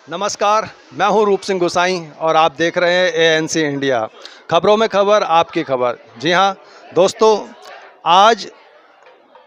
नमस्कार, मैं हूं रूप सिंह गुसाई और आप देख रहे हैं एएनसी इंडिया। खबरों में खबर, आपकी खबर। जी हां दोस्तों, आज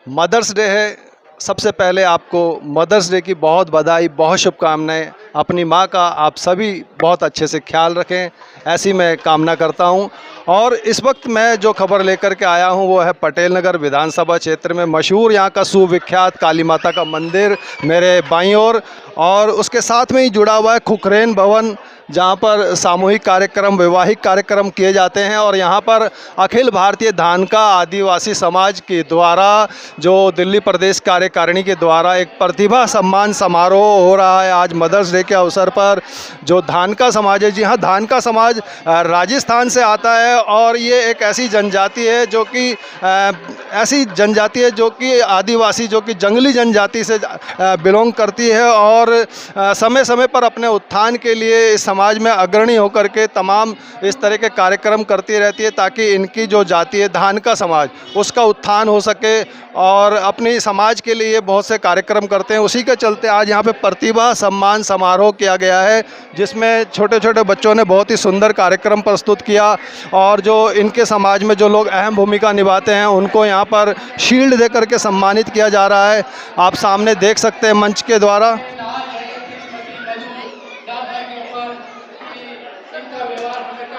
मदर्स डे है। सबसे पहले आपको मदर्स डे की बहुत बधाई, बहुत शुभकामनाएं। अपनी माँ का आप सभी बहुत अच्छे से ख्याल रखें, ऐसी मैं कामना करता हूं। और इस वक्त मैं जो खबर लेकर के आया हूं वो है पटेल नगर विधानसभा क्षेत्र में मशहूर यहाँ का सुविख्यात काली माता का मंदिर मेरे बाईं ओर, और उसके साथ में ही जुड़ा हुआ है खुखरेन भवन, जहाँ पर सामूहिक कार्यक्रम, वैवाहिक कार्यक्रम किए जाते हैं। और यहाँ पर अखिल भारतीय धानका आदिवासी समाज के द्वारा, जो दिल्ली प्रदेश कार्यकारिणी के द्वारा एक प्रतिभा सम्मान समारोह हो रहा है आज मदर्स डे के अवसर पर। जो धानका समाज है, जी हाँ, धानका समाज राजस्थान से आता है और ये एक ऐसी जनजाति है जो कि आदिवासी, जो कि जंगली जनजाति से बिलोंग करती है और समय समय पर अपने उत्थान के लिए इस समाज में अग्रणी होकर के तमाम इस तरह के कार्यक्रम करती रहती है, ताकि इनकी जो जाति है धानका समाज, उसका उत्थान हो सके। और अपनी समाज के लिए बहुत से कार्यक्रम करते हैं। उसी के चलते आज यहाँ पे प्रतिभा सम्मान समारोह किया गया है, जिसमें छोटे छोटे बच्चों ने बहुत ही सुंदर कार्यक्रम प्रस्तुत किया। और जो इनके समाज में जो लोग अहम भूमिका निभाते हैं उनको यहाँ पर शील्ड दे करके सम्मानित किया जा रहा है। आप सामने देख सकते हैं मंच के द्वारा।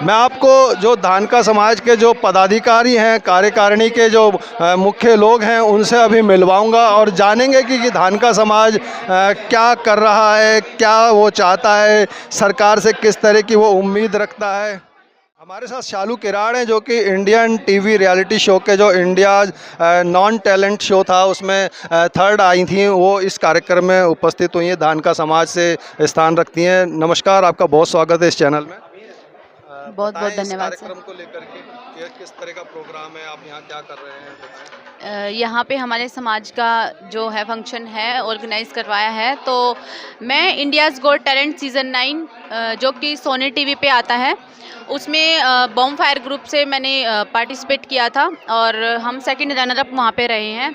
मैं आपको जो धानका समाज के जो पदाधिकारी हैं, कार्यकारिणी के जो मुख्य लोग हैं, उनसे अभी मिलवाऊंगा और जानेंगे कि धानका समाज क्या कर रहा है, क्या वो चाहता है, सरकार से किस तरह की वो उम्मीद रखता है। हमारे साथ शालू किराड़ हैं, जो कि इंडियन टीवी रियलिटी शो के जो इंडिया नॉन टैलेंट शो था उसमें थर्ड आई थी, वो इस कार्यक्रम में उपस्थित हुई हैं, धानका समाज से स्थान रखती हैं। नमस्कार, आपका बहुत स्वागत है इस चैनल में। बहुत बहुत धन्यवाद सर। कार्यक्रम को लेकर के किस तरह का प्रोग्राम है, आप यहाँ क्या कर रहे हैं, बताएं। यहाँ पे हमारे समाज का जो है फंक्शन है ऑर्गेनाइज करवाया है। तो मैं इंडियाज़ गॉट टैलेंट सीज़न 9 जो कि सोनी टीवी पे आता है, उसमें बॉम फायर ग्रुप से मैंने पार्टिसिपेट किया था और हम सेकंड रनर अप वहाँ पे रहे हैं।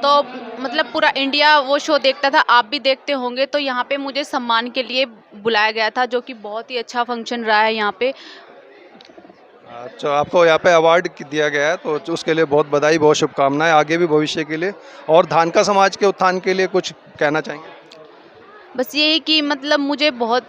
तो मतलब पूरा इंडिया वो शो देखता था, आप भी देखते होंगे। तो यहाँ पे मुझे सम्मान के लिए बुलाया गया था, जो कि बहुत ही अच्छा फंक्शन रहा है यहाँ पे। अच्छा, आपको यहाँ पे अवार्ड दिया गया है तो उसके लिए बहुत बधाई, बहुत शुभकामनाएं आगे भी भविष्य के लिए। और धानका समाज के उत्थान के लिए कुछ कहना चाहेंगे? बस यही कि मतलब मुझे बहुत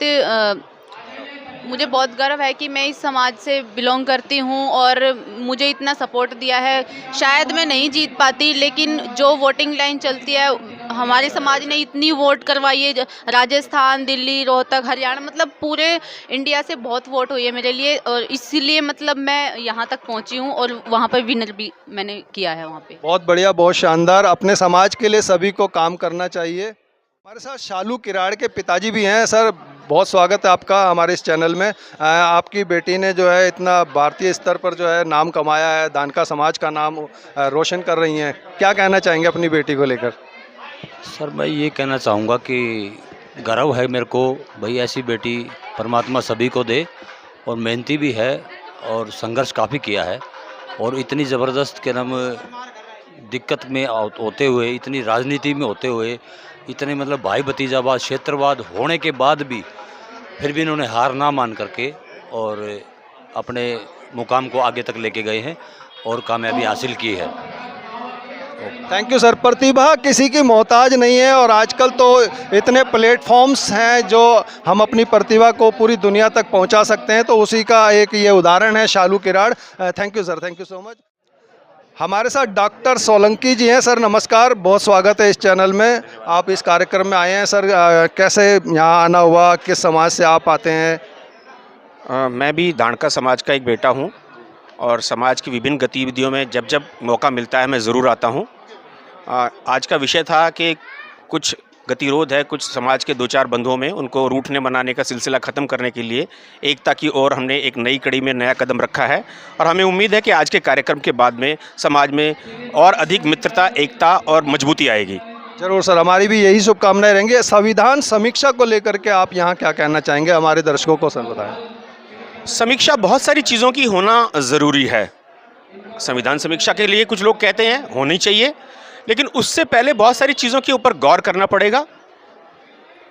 गर्व है कि मैं इस समाज से बिलोंग करती हूँ और मुझे इतना सपोर्ट दिया है। शायद मैं नहीं जीत पाती, लेकिन जो वोटिंग लाइन चलती है, हमारे समाज ने इतनी वोट करवाई है, राजस्थान, दिल्ली, रोहतक, हरियाणा, मतलब पूरे इंडिया से बहुत वोट हुई है मेरे लिए। और इसीलिए मतलब मैं यहाँ तक पहुँची हूँ और वहाँ पर विनर भी मैंने किया है वहाँ पे। बहुत बढ़िया, बहुत शानदार। अपने समाज के लिए सभी को काम करना चाहिए। हमारे साथ शालू किराड़ के पिताजी भी हैं। सर, बहुत स्वागत है आपका हमारे इस चैनल में। आपकी बेटी ने जो है इतना भारतीय स्तर पर जो है नाम कमाया है, धानका समाज का नाम रोशन कर रही हैं। क्या कहना चाहेंगे अपनी बेटी को लेकर? सर, मैं ये कहना चाहूँगा कि गर्व है मेरे को, भाई ऐसी बेटी परमात्मा सभी को दे। और मेहनती भी है और संघर्ष काफ़ी किया है, और इतनी ज़बरदस्त के नाम दिक्कत में होते हुए, इतनी राजनीति में होते हुए, इतने मतलब भाई भतीजावाद, क्षेत्रवाद होने के बाद भी फिर भी इन्होंने हार ना मान करके और अपने मुकाम को आगे तक लेके गए हैं और कामयाबी हासिल की है। Thank you sir. प्रतिभा किसी की मोहताज नहीं है और आजकल तो इतने प्लेटफॉर्म्स हैं जो हम अपनी प्रतिभा को पूरी दुनिया तक पहुंचा सकते हैं, तो उसी का एक ये उदाहरण है Shalu Kirad. Thank you sir, thank you so much. हमारे साथ डॉक्टर सोलंकी जी हैं। सर नमस्कार, बहुत स्वागत है इस चैनल में। आप इस कार्यक्रम में आए हैं सर, कैसे यहाँ आना हुआ, किस समाज से आप आते हैं? मैं भी धानका समाज का एक बेटा हूँ और समाज की विभिन्न गतिविधियों में जब जब मौका मिलता है मैं ज़रूर आता हूँ। आज का विषय था कि कुछ गतिरोध है कुछ समाज के दो चार बंधुओं में, उनको रूठने बनाने का सिलसिला ख़त्म करने के लिए एकता की ओर हमने एक नई कड़ी में नया कदम रखा है। और हमें उम्मीद है कि आज के कार्यक्रम के बाद में समाज में और अधिक मित्रता, एकता और मजबूती आएगी। जरूर सर, हमारी भी यही शुभकामनाएं रहेंगी। संविधान समीक्षा को लेकर के आप यहाँ क्या कहना चाहेंगे हमारे दर्शकों को? सर बताएं। समीक्षा बहुत सारी चीज़ों की होना ज़रूरी है। संविधान समीक्षा के लिए कुछ लोग कहते हैं होनी चाहिए, लेकिन उससे पहले बहुत सारी चीज़ों के ऊपर गौर करना पड़ेगा।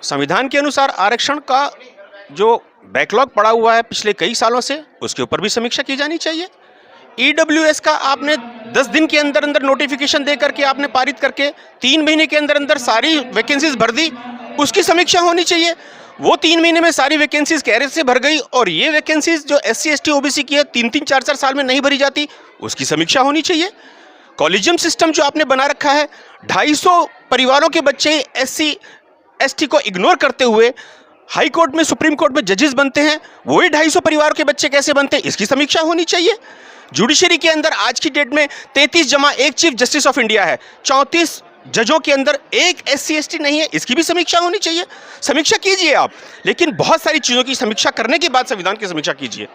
संविधान के अनुसार आरक्षण का जो बैकलॉग पड़ा हुआ है पिछले कई सालों से, उसके ऊपर भी समीक्षा की जानी चाहिए। ईडब्ल्यूएस का आपने 10 दिन के अंदर अंदर नोटिफिकेशन दे करके आपने पारित करके 3 महीने के अंदर अंदर सारी वैकेंसीज भर दी, उसकी समीक्षा होनी चाहिए। वो 3 महीने में सारी वैकेंसीज कैरेज से भर गई और ये वैकेंसीज जो SC ST OBC की है 3-3 4-4 साल में नहीं भरी जाती, उसकी समीक्षा होनी चाहिए। कॉलेजियम सिस्टम जो आपने बना रखा है, 250 परिवारों के बच्चे SC ST को इग्नोर करते हुए हाई कोर्ट में, सुप्रीम कोर्ट में जजेस बनते हैं, वही 250 परिवार के बच्चे कैसे बनते हैं, इसकी समीक्षा होनी चाहिए। जुडिशरी के अंदर आज की डेट में 33 जमा 1 चीफ जस्टिस ऑफ इंडिया है, 34 जजों के अंदर 1 SC ST नहीं है, इसकी भी समीक्षा होनी चाहिए। समीक्षा कीजिए आप, लेकिन बहुत सारी चीज़ों की समीक्षा करने के बाद संविधान की समीक्षा कीजिए।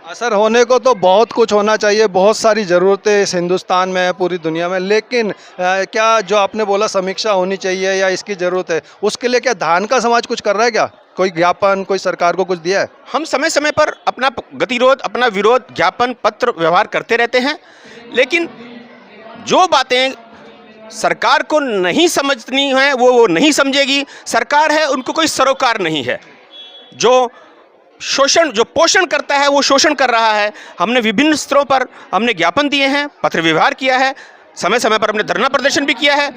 असर होने को तो बहुत कुछ होना चाहिए, बहुत सारी ज़रूरतें इस हिंदुस्तान में है, पूरी दुनिया में, लेकिन क्या जो आपने बोला समीक्षा होनी चाहिए या इसकी ज़रूरत है, उसके लिए क्या धान का समाज कुछ कर रहा है? क्या कोई ज्ञापन, कोई सरकार को कुछ दिया है? हम समय समय पर अपना गतिरोध, अपना विरोध, ज्ञापन पत्र व्यवहार करते रहते हैं, लेकिन जो बातें सरकार को नहीं समझनी है वो नहीं समझेगी। सरकार है, उनको कोई सरोकार नहीं है। जो पोषण करता है वो शोषण कर रहा है। हमने विभिन्न स्तरों पर हमने ज्ञापन दिए हैं, पत्र व्यवहार किया है, समय समय पर हमने धरना प्रदर्शन भी किया है,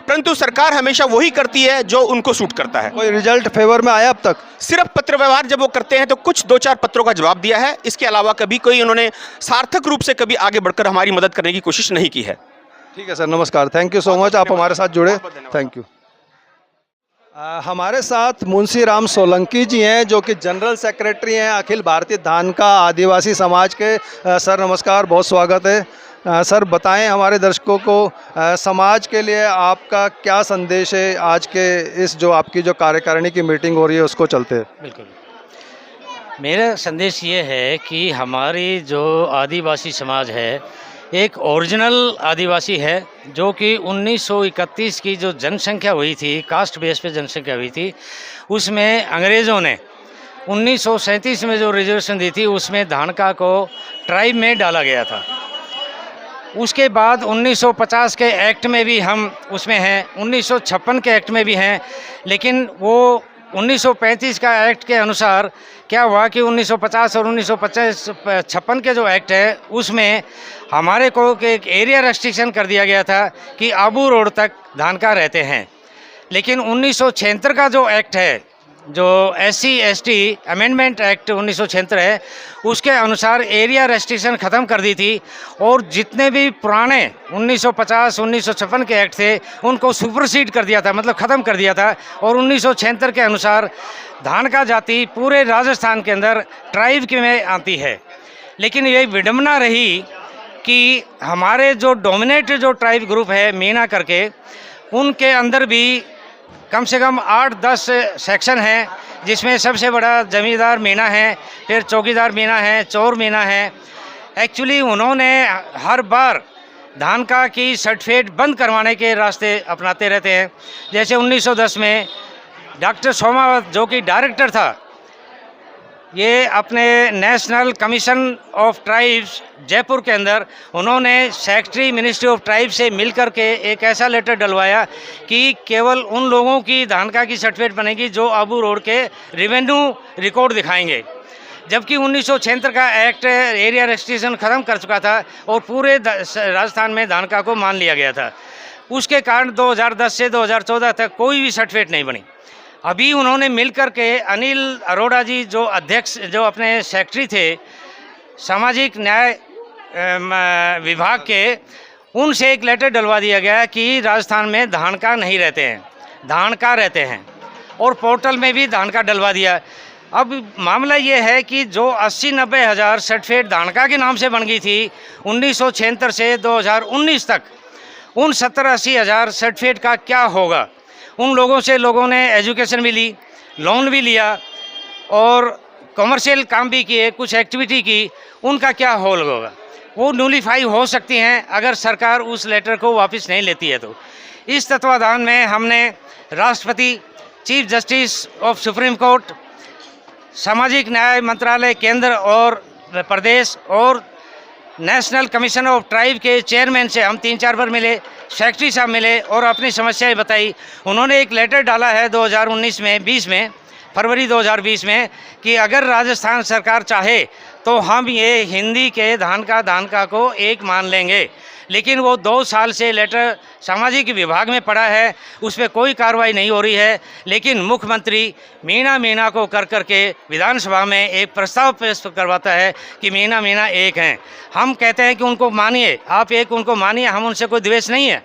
परंतु सरकार हमेशा वही करती है जो उनको सूट करता है। कोई रिजल्ट फेवर में आया अब तक? सिर्फ पत्र व्यवहार जब वो करते हैं तो कुछ 2-4 पत्रों का जवाब दिया है, इसके अलावा कभी कोई उन्होंने सार्थक रूप से कभी आगे बढ़कर हमारी मदद करने की कोशिश नहीं की है। ठीक है सर, नमस्कार, थैंक यू सो मच, आप हमारे साथ जुड़े, थैंक यू। हमारे साथ मुंशी राम सोलंकी जी हैं जो कि जनरल सेक्रेटरी हैं अखिल भारतीय धानका आदिवासी समाज के। सर नमस्कार, बहुत स्वागत है। सर बताएं हमारे दर्शकों को समाज के लिए आपका क्या संदेश है आज के इस जो आपकी जो कार्यकारिणी की मीटिंग हो रही है उसको चलते? बिल्कुल, मेरा संदेश ये है कि हमारी जो आदिवासी समाज है एक ओरिजिनल आदिवासी है, जो कि 1931 की जो जनसंख्या हुई थी, कास्ट बेस पे जनसंख्या हुई थी, उसमें अंग्रेज़ों ने 1937 में जो रिजर्वेशन दी थी उसमें धानका को ट्राइब में डाला गया था। उसके बाद 1950 के एक्ट में भी हम उसमें हैं, 1956 के एक्ट में भी हैं, लेकिन वो 1935 का एक्ट के अनुसार क्या हुआ कि 1950 और 1956 के जो एक्ट है उसमें हमारे को एक एरिया रेस्ट्रिक्शन कर दिया गया था कि आबू रोड तक धानका रहते हैं। लेकिन 1976 का जो एक्ट है, जो SC ST अमेंडमेंट एक्ट 1976 है, उसके अनुसार एरिया रेस्ट्रिक्शन ख़त्म कर दी थी और जितने भी पुराने 1950 1956 के एक्ट थे उनको सुपरसीड कर दिया था, मतलब ख़त्म कर दिया था। और 1976 के अनुसार धानका जाति पूरे राजस्थान के अंदर ट्राइब के में आती है। लेकिन ये विडंबना रही कि हमारे जो डोमिनेट जो ट्राइब ग्रुप है मीना करके, उनके अंदर भी कम से कम 8-10 सेक्शन हैं, जिसमें सबसे बड़ा जमींदार मीना है, फिर चौकीदार मीना है, चोर मीना है। एक्चुअली उन्होंने हर बार धानका की सर्टिफिकेट बंद करवाने के रास्ते अपनाते रहते हैं। जैसे 1910 में डॉक्टर सोमावत जो कि डायरेक्टर था, ये अपने national commission of tribes Jaipur के अंदर उन्होंने सेक्रेटरी मिनिस्ट्री ऑफ ट्राइब से मिलकर के एक ऐसा लेटर डलवाया कि केवल उन लोगों की धानका की सर्टिफिकेट बनेगी जो आबू रोड के रेवेन्यू रिकॉर्ड दिखाएंगे। जबकि 1976 का एक्ट एरिया रेस्ट्रिक्शन ख़त्म कर चुका था और पूरे राजस्थान में धानका को मान लिया गया था। उसके कारण 2010 से 2014 तक कोई भी सर्टिफिकेट नहीं बनी। अभी उन्होंने मिलकर के अनिल अरोड़ा जी जो अध्यक्ष, जो अपने सेक्रेटरी थे सामाजिक न्याय विभाग के, उनसे एक लेटर डलवा दिया गया कि राजस्थान में धानका नहीं रहते हैं, धानका रहते हैं, और पोर्टल में भी धानका डलवा दिया। अब मामला ये है कि जो 80-90 हज़ार सर्टिफिकेट धानका के नाम से बन गई थी 1976 से 2019 तक, उन 70-80 हज़ार सर्टिफिकेट का क्या होगा? उन लोगों से लोगों ने एजुकेशन भी ली, लोन भी लिया और कमर्शियल काम भी किए, कुछ एक्टिविटी की, उनका क्या होल होगा? वो न्यूलीफाई हो सकती हैं अगर सरकार उस लेटर को वापस नहीं लेती है। तो इस तत्वाधान में हमने राष्ट्रपति, chief justice of supreme court, सामाजिक न्याय मंत्रालय केंद्र और प्रदेश और नेशनल कमीशन ऑफ ट्राइब के चेयरमैन से हम 3-4 बार मिले, सेक्रेटरी साहब मिले और अपनी समस्याएं बताई। उन्होंने एक लेटर डाला है 2019 में 20 में फरवरी 2020 में कि अगर राजस्थान सरकार चाहे तो हम ये हिंदी के धान का को एक मान लेंगे। लेकिन वो 2 साल से लेटर सामाजिक विभाग में पड़ा है, उस पर कोई कार्रवाई नहीं हो रही है। लेकिन मुख्यमंत्री मीणा को कर के विधानसभा में एक प्रस्ताव पेश करवाता है कि मीणा एक हैं। हम कहते हैं कि उनको मानिए, आप एक उनको मानिए, हम उनसे कोई द्वेष नहीं है।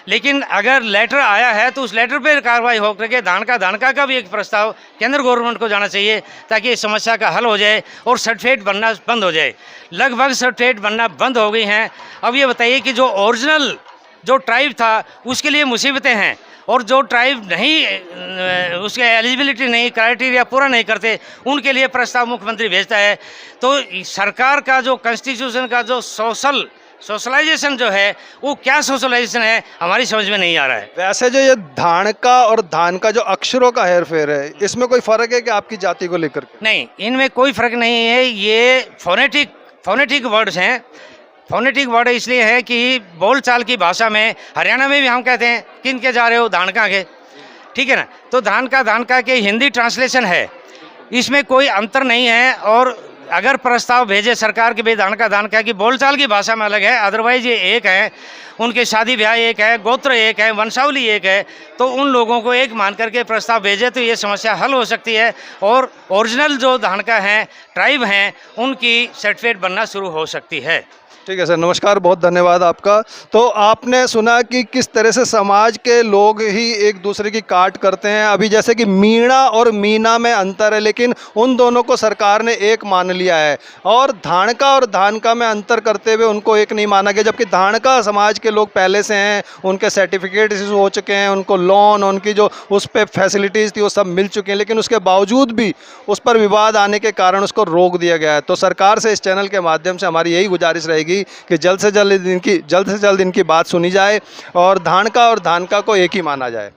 लेकिन अगर लेटर आया है तो उस लेटर पर कार्रवाई हो करके धान का भी एक प्रस्ताव केंद्र गवर्नमेंट को जाना चाहिए ताकि इस समस्या का हल हो जाए और सर्टिफिकेट बनना बंद हो जाए। लगभग सर्टिफिकेट बनना बंद हो गई हैं। अब ये बताइए कि जो ओरिजिनल जो ट्राइब था उसके लिए मुसीबतें हैं और जो ट्राइब नहीं उसके एलिजिबिलिटी नहीं, क्राइटेरिया पूरा नहीं करते, उनके लिए प्रस्ताव मुख्यमंत्री भेजता है। तो सरकार का जो कॉन्स्टिट्यूशन का जो सोशलाइजेशन जो है वो क्या सोशलाइजेशन है हमारी समझ में नहीं आ रहा है। वैसे जो ये धान का जो अक्षरों का हेरफेर है, इसमें कोई फ़र्क है कि आपकी जाति को लेकर के? नहीं, इनमें कोई फ़र्क नहीं है। ये फोनेटिक वर्ड्स हैं। फोनेटिक वर्ड इसलिए है कि बोलचाल की भाषा में हरियाणा में भी हम कहते हैं किन के जा रहे हो, धान का के, ठीक है ना। तो धान का के हिंदी ट्रांसलेशन है, इसमें कोई अंतर नहीं है। और अगर प्रस्ताव भेजे सरकार के भी धान का की बोलचाल की भाषा में अलग है, अदरवाइज ये एक है, उनके शादी ब्याह एक है, गोत्र एक है, वंशावली एक है, तो उन लोगों को एक मान करके प्रस्ताव भेजे तो ये समस्या हल हो सकती है और ओरिजिनल जो धान का हैं, ट्राइब हैं, उनकी सर्टिफिकेट बनना शुरू हो सकती है। ठीक है सर, नमस्कार, बहुत धन्यवाद आपका। तो आपने सुना कि किस तरह से समाज के लोग ही एक दूसरे की काट करते हैं। अभी जैसे कि मीणा और मीना में अंतर है, लेकिन उन दोनों को सरकार ने एक मान लिया है और धानका और धानका में अंतर करते हुए उनको एक नहीं माना गया। जबकि धानका समाज के लोग पहले से हैं, उनके सर्टिफिकेट इशू हो चुके हैं, उनको लोन, उनकी जो उस पर फैसिलिटीज़ थी वो सब मिल चुकी हैं, लेकिन उसके बावजूद भी उस पर विवाद आने के कारण उसको रोक दिया गया है। तो सरकार से इस चैनल के माध्यम से हमारी यही गुजारिश रहेगी कि जल्द से जल्द इनकी बात सुनी जाए और धानका को एक ही माना जाए।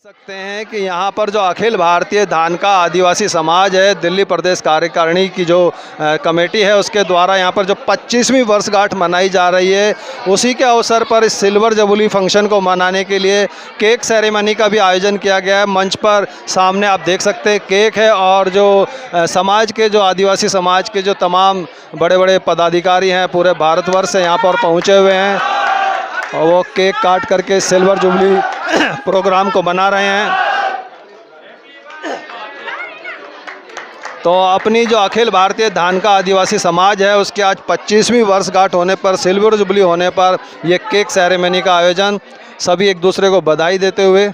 सकते हैं कि यहाँ पर जो अखिल भारतीय धानका आदिवासी समाज है, दिल्ली प्रदेश कार्यकारिणी की जो कमेटी है, उसके द्वारा यहाँ पर जो 25वीं वर्षगांठ मनाई जा रही है, उसी के अवसर पर इस सिल्वर जुबली फंक्शन को मनाने के लिए केक सेरेमनी का भी आयोजन किया गया है। मंच पर सामने आप देख सकते हैं केक है और जो समाज के जो आदिवासी समाज के जो तमाम बड़े बड़े पदाधिकारी हैं पूरे भारतवर्ष से यहाँ पर पहुँचे हुए हैं और वो केक काट करके सिल्वर जुबली प्रोग्राम को मना रहे हैं। तो अपनी जो अखिल भारतीय धानका आदिवासी समाज है उसके आज 25वीं वर्षगांठ होने पर, सिल्वर जुबली होने पर ये केक सेरेमनी का आयोजन, सभी एक दूसरे को बधाई देते हुए।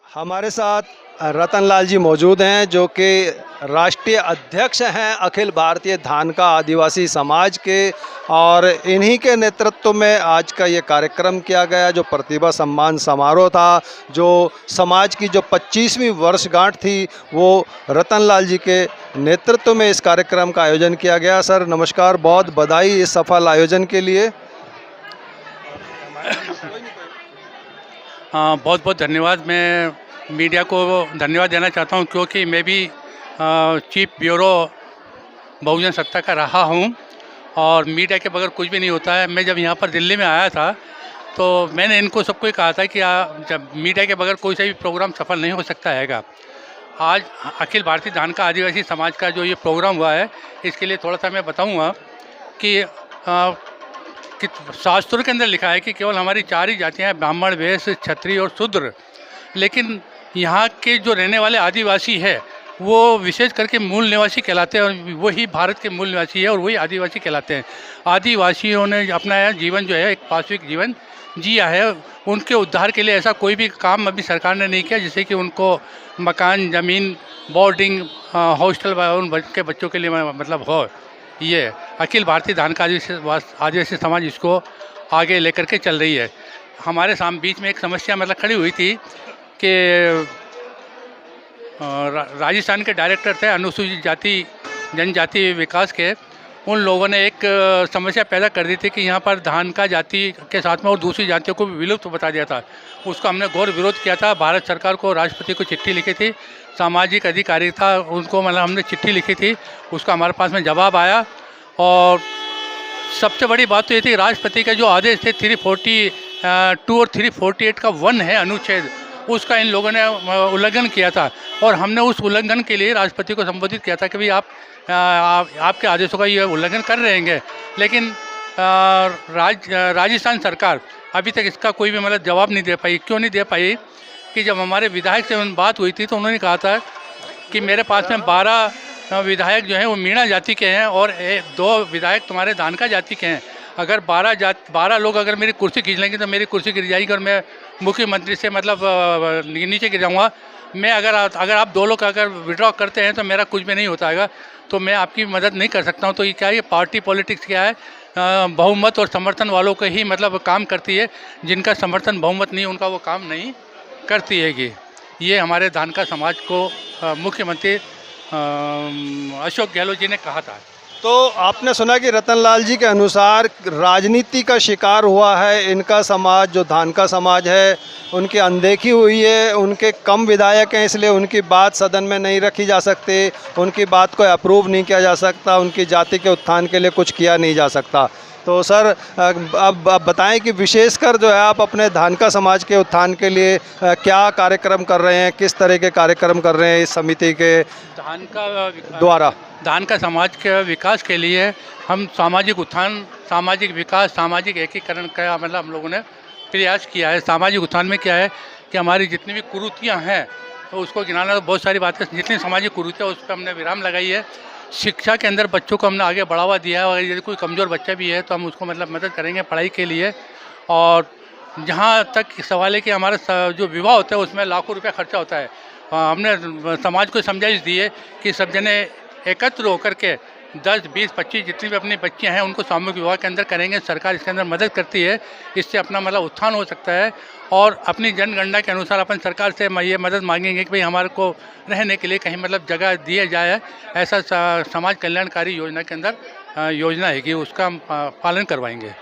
हमारे साथ रतनलाल जी मौजूद हैं जो कि राष्ट्रीय अध्यक्ष हैं अखिल भारतीय धानका आदिवासी समाज के, और इन्हीं के नेतृत्व में आज का ये कार्यक्रम किया गया जो प्रतिभा सम्मान समारोह था। जो समाज की जो 25वीं वर्षगांठ थी वो रतनलाल जी के नेतृत्व में इस कार्यक्रम का आयोजन किया गया। सर नमस्कार, बहुत बधाई इस सफल आयोजन के लिए। हाँ, बहुत बहुत धन्यवाद। मैं मीडिया को धन्यवाद देना चाहता हूं क्योंकि मैं भी चीफ ब्यूरो बहुजन सत्ता का रहा हूं और मीडिया के बगैर कुछ भी नहीं होता है। मैं जब यहां पर दिल्ली में आया था तो मैंने इनको सबको ही कहा था कि जब मीडिया के बगैर कोई सा भी प्रोग्राम सफल नहीं हो सकता हैगा। आज अखिल भारतीय धानका आदिवासी समाज का जो ये प्रोग्राम हुआ है, इसके लिए थोड़ा सा मैं बताऊँगा कि शास्त्रों के अंदर लिखा है कि केवल हमारी 4 ही जातियाँ हैं, ब्राह्मण, वैश्य, क्षत्रिय और शूद्र। लेकिन यहाँ के जो रहने वाले आदिवासी है वो विशेष करके मूल निवासी कहलाते हैं और वही भारत के मूल निवासी है और वही आदिवासी कहलाते हैं। आदिवासियों ने अपना जीवन जो है एक पाशविक जीवन जिया है। उनके उद्धार के लिए ऐसा कोई भी काम अभी सरकार ने नहीं किया, जैसे कि उनको मकान, ज़मीन, बोर्डिंग, हॉस्टल उनके बच्चों के लिए मतलब हो। ये अखिल भारतीय धानका आदिवासी समाज इसको आगे लेकर के चल रही है। हमारे सामने बीच में एक समस्या मतलब खड़ी हुई थी कि राजस्थान के डायरेक्टर थे अनुसूचित जाति जनजाति विकास के, उन लोगों ने एक समस्या पैदा कर दी थी कि यहाँ पर धान का जाति के साथ में और दूसरी जातियों को भी विलुप्त बता दिया था। उसका हमने घोर विरोध किया था। भारत सरकार को, राष्ट्रपति को चिट्ठी लिखी थी, सामाजिक अधिकारी था उनको मतलब हमने चिट्ठी लिखी थी, उसका हमारे पास में जवाब आया। और सबसे बड़ी बात तो ये थी, राष्ट्रपति के जो आदेश थे 342 और 348 का 1 है अनुच्छेद, उसका इन लोगों ने उल्लंघन किया था। और हमने उस उल्लंघन के लिए राष्ट्रपति को संबोधित किया था कि भाई आपके आदेशों का ये उल्लंघन कर रहे हैं। लेकिन राजस्थान सरकार अभी तक इसका कोई भी मतलब जवाब नहीं दे पाई। क्यों नहीं दे पाई कि जब हमारे विधायक से बात हुई थी तो उन्होंने कहा था कि मेरे पास में 12 विधायक जो हैं वो मीणा जाति के हैं और 2 विधायक तुम्हारे धानका जाति के हैं। अगर 12 लोग अगर मेरी कुर्सी खींच लेंगे तो मेरी कुर्सी गिर जाएगी और मैं मुख्यमंत्री से मतलब नीचे गिर जाऊँगा। मैं अगर आप 2 लोग अगर विड्रॉ करते हैं तो मेरा कुछ भी नहीं होता है, तो मैं आपकी मदद नहीं कर सकता हूँ। तो ये क्या है, ये पार्टी पॉलिटिक्स क्या है, बहुमत और समर्थन वालों को ही मतलब काम करती है। जिनका समर्थन बहुमत नहीं उनका वो काम नहीं करती है। कि ये हमारे धानका समाज को मुख्यमंत्री अशोक गहलोत जी ने कहा था। तो आपने सुना कि रतनलाल जी के अनुसार राजनीति का शिकार हुआ है इनका समाज, जो धानका समाज है उनकी अनदेखी हुई है, उनके कम विधायक हैं इसलिए उनकी बात सदन में नहीं रखी जा सकती, उनकी बात को अप्रूव नहीं किया जा सकता, उनकी जाति के उत्थान के लिए कुछ किया नहीं जा सकता। तो सर अब बताएं कि विशेषकर जो है आप अपने धानका समाज के उत्थान के लिए क्या कार्यक्रम कर रहे हैं, किस तरह के कार्यक्रम कर रहे हैं इस समिति के द्वारा? धानका समाज के विकास के लिए हम सामाजिक उत्थान, सामाजिक विकास, सामाजिक एकीकरण का मतलब हम लोगों ने प्रयास किया है। सामाजिक उत्थान में क्या है कि हमारी जितनी भी कुरीतियाँ हैं तो उसको गिनाना तो बहुत सारी बातें, जितनी सामाजिक कुरीतियाँ उस पर हमने विराम लगाई है। शिक्षा के अंदर बच्चों को हमने आगे बढ़ावा दिया है। अगर यदि कोई कमज़ोर बच्चा भी है तो हम उसको मतलब मदद करेंगे पढ़ाई के लिए। और जहाँ तक सवाल है कि हमारा जो विवाह होता है उसमें लाखों रुपया खर्चा होता है, हमने समाज को समझाइश दी है कि सब जने एकत्र होकर के 10, 20, 25 जितनी भी अपनी बच्चियाँ हैं उनको सामूहिक विवाह के अंदर करेंगे। सरकार इसके अंदर मदद करती है, इससे अपना मतलब उत्थान हो सकता है। और अपनी जनगणना के अनुसार अपन सरकार से ये मदद मांगेंगे कि भाई हमारे को रहने के लिए कहीं मतलब जगह दिया जाए। ऐसा समाज कल्याणकारी योजना के अंदर योजना है कि उसका हम पालन करवाएंगे।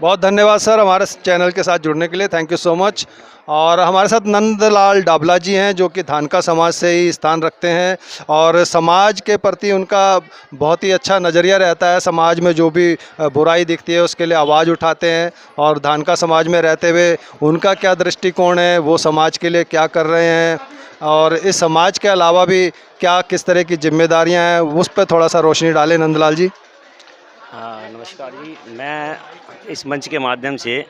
बहुत धन्यवाद सर हमारे चैनल के साथ जुड़ने के लिए, थैंक यू सो मच। और हमारे साथ नंदलाल डाबला जी हैं जो कि धानका समाज से ही स्थान रखते हैं और समाज के प्रति उनका बहुत ही अच्छा नज़रिया रहता है। समाज में जो भी बुराई दिखती है उसके लिए आवाज़ उठाते हैं और धानका समाज में रहते हुए उनका क्या दृष्टिकोण है, वो समाज के लिए क्या कर रहे हैं और इस समाज के अलावा भी क्या किस तरह की जिम्मेदारियां हैं उस पर थोड़ा सा रोशनी डालें। नंदलाल जी। नमस्कार जी, मैं इस मंच के माध्यम से,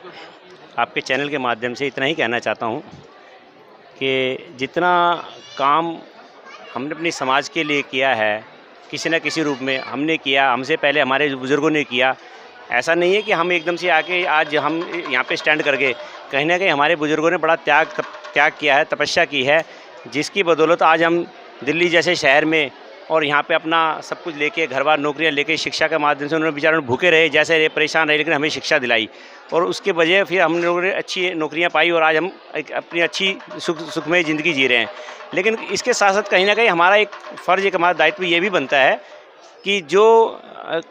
आपके चैनल के माध्यम से इतना ही कहना चाहता हूँ कि जितना काम हमने अपने समाज के लिए किया है किसी न किसी रूप में हमने किया, हमसे पहले हमारे बुज़ुर्गों ने किया। ऐसा नहीं है कि हम एकदम से आके आज हम यहाँ पे स्टैंड कर गए, कहीं ना कहीं हमारे बुज़ुर्गों ने बड़ा त्याग किया है, तपस्या की है, जिसकी बदौलत आज हम दिल्ली जैसे शहर में और यहाँ पे अपना सब कुछ लेके, घर बार नौकरियाँ लेके, शिक्षा के माध्यम से उन्होंने बेचारों भूखे रहे, जैसे रहे, परेशान रहे, लेकिन हमें शिक्षा दिलाई और उसके वजह फिर हम लोगों ने अच्छी नौकरियाँ पाई और आज हम अपनी अच्छी सुखमय ज़िंदगी जी रहे हैं। लेकिन इसके साथ साथ कहीं ना कहीं हमारा एक फ़र्ज़, एक हमारा दायित्व ये भी बनता है कि जो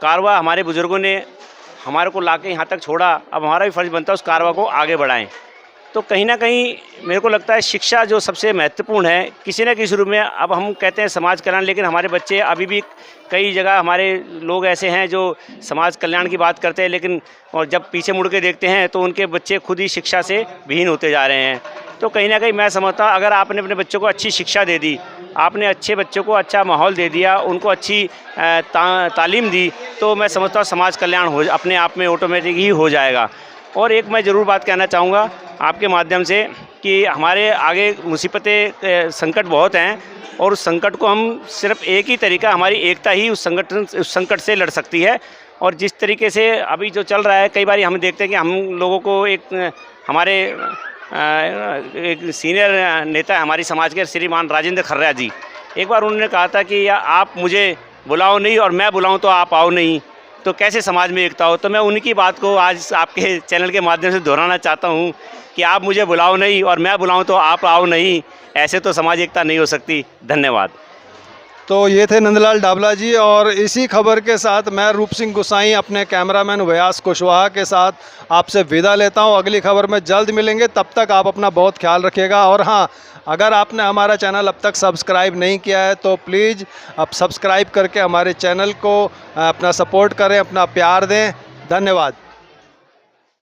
कारवा हमारे बुज़ुर्गों ने हमारे को ला के यहाँ तक छोड़ा, अब हमारा भी फ़र्ज़ बनता है उस कारवा को आगे बढ़ाएँ। तो कहीं ना कहीं मेरे को लगता है शिक्षा जो सबसे महत्वपूर्ण है, किसी न किसी रूप में। अब हम कहते हैं समाज कल्याण, लेकिन हमारे बच्चे अभी भी कई जगह हमारे लोग ऐसे हैं जो समाज कल्याण की बात करते हैं, लेकिन और जब पीछे मुड़ के देखते हैं तो उनके बच्चे खुद ही शिक्षा से विहीन होते जा रहे हैं। तो कहीं ना कहीं मैं समझता हूँ अगर आपने अपने बच्चों को अच्छी शिक्षा दे दी, आपने अच्छे बच्चों को अच्छा माहौल दे दिया, उनको अच्छी तालीम दी, तो मैं समझता हूँ समाज कल्याण हो अपने आप में ऑटोमेटिक ही हो जाएगा। और एक मैं ज़रूर बात कहना चाहूँगा आपके माध्यम से कि हमारे आगे मुसीबतें, संकट बहुत हैं और उस संकट को हम सिर्फ एक ही तरीका, हमारी एकता ही उस संकट से लड़ सकती है। और जिस तरीके से अभी जो चल रहा है, कई बार हम देखते हैं कि हम लोगों को हमारे एक सीनियर नेता हमारी समाज के श्रीमान राजेंद्र खर्रा जी, एक बार उन्होंने कहा था कि आप मुझे बुलाओ नहीं और मैं बुलाऊं तो आप आओ नहीं, तो कैसे समाज में एकता हो। तो मैं उनकी बात को आज आपके चैनल के माध्यम से दोहराना चाहता हूं कि आप मुझे बुलाओ नहीं और मैं बुलाऊं तो आप आओ नहीं, ऐसे तो समाज एकता नहीं हो सकती। धन्यवाद। तो ये थे नंदलाल डाबला जी, और इसी खबर के साथ मैं रूप सिंह गुसाई अपने कैमरामैन व्यास कुशवाहा के साथ आपसे विदा लेता हूं। अगली खबर में जल्द मिलेंगे, तब तक आप अपना बहुत ख्याल रखिएगा। और हाँ, अगर आपने हमारा चैनल अब तक सब्सक्राइब नहीं किया है तो प्लीज़ अब सब्सक्राइब करके हमारे चैनल को अपना सपोर्ट करें, अपना प्यार दें। धन्यवाद।